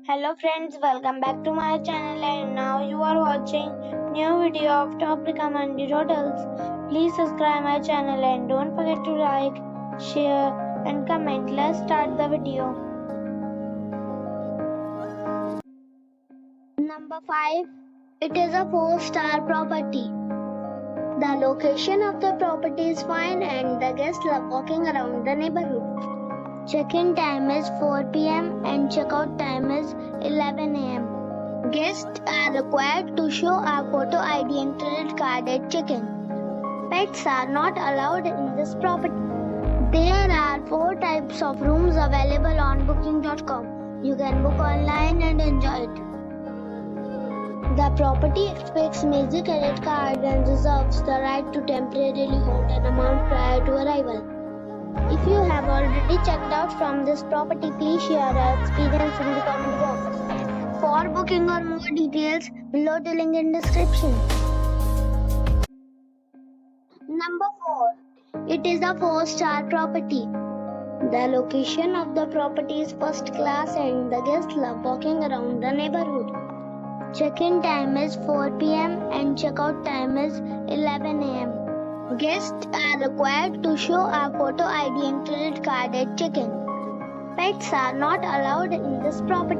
Hello friends, welcome back to my channel and now you are watching new video of top recommended hotels. Please subscribe my channel and don't forget to like, share and comment. Let's start the video. Number 5. It is a 4-star property. The location of the property is fine and the guests love walking around the neighborhood. Check-in time is 4 p.m. and check-out time is 11 a.m. Guests are required to show a photo ID and credit card at check-in. Pets are not allowed in this property. There are 4 types of rooms available on booking.com. You can book online and enjoy it. The property expects major credit card and reserves the right to temporarily hold an amount prior to arrival. If you have already checked out from this property, please share your experience in the comment box. For booking or more details, below the link in description. Number 4. It is a 4-star property. The location of the property is first class and the guests love walking around the neighborhood. Check-in time is 4 p.m. and check-out time is 11 a.m. Guests are required to show a photo ID and credit card at check-in. Pets are not allowed in this property.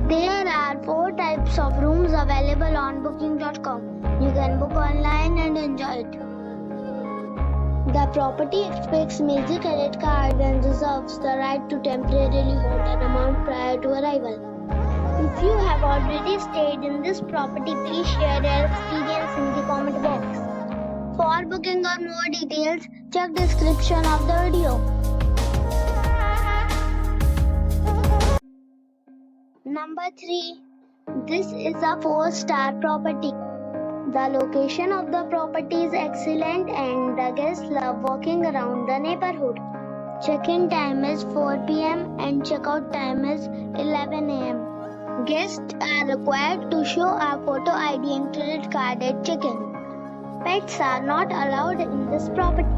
There are 4 types of rooms available on booking.com. You can book online and enjoy it. The property expects major credit card and reserves the right to temporarily hold an amount prior to arrival. If you have already stayed in this property, please share your experience in the comment box. For booking or more details, check description of the video. Number 3. This is a 4-star property. The location of the property is excellent and the guests love walking around the neighborhood. Check-in time is 4 p.m. and check-out time is 11 a.m. Guests are required to show a photo ID and credit card at check-in. Pets are not allowed in this property.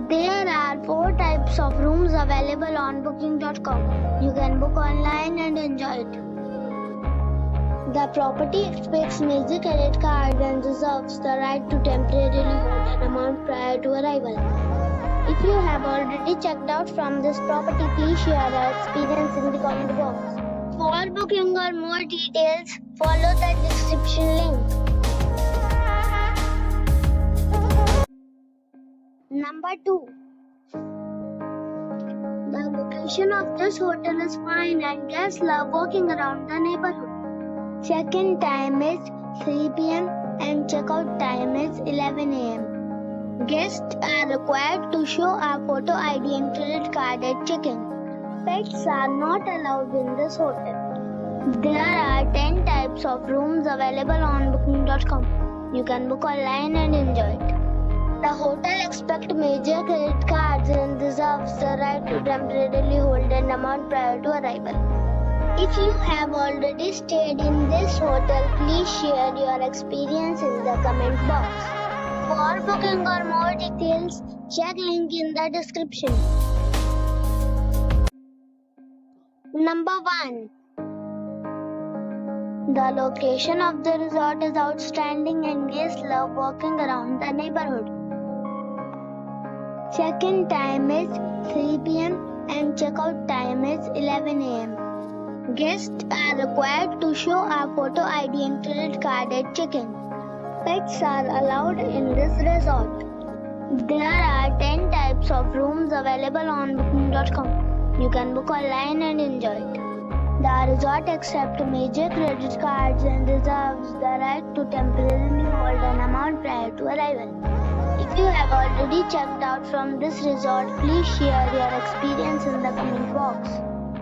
There are 4 types of rooms available on booking.com. You can book online and enjoy it. The property expects major credit card and reserves the right to temporarily hold an amount prior to arrival. If you have already checked out from this property, please share your experience in the comment box. For booking or more details, follow the description link. Number 2. The location of this hotel is fine and guests love walking around the neighborhood. Check-in time is 3 p.m. and check-out time is 11 a.m. Guests are required to show a photo ID and credit card at check-in. Pets are not allowed in this hotel. There are 10 types of rooms available on booking.com. You can book online and enjoy it. The hotel expects major credit cards and reserves the right to temporarily hold an amount prior to arrival. If you have already stayed in this hotel, please share your experience in the comment box. For booking or more details, check link in the description. Number 1. The location of the resort is outstanding and guests love walking around the neighborhood. Check-in time is 3 p.m. and check-out time is 11 a.m. Guests are required to show a photo ID and credit card at check-in. Pets are allowed in this resort. There are 10 types of rooms available on booking.com. You can book online and enjoy it. The resort accepts major credit cards and reserves the right to temporarily hold an amount prior to arrival. If you have already checked out from this resort, please share your experience in the comment box.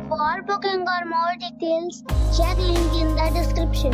For booking or more details, check link in the description.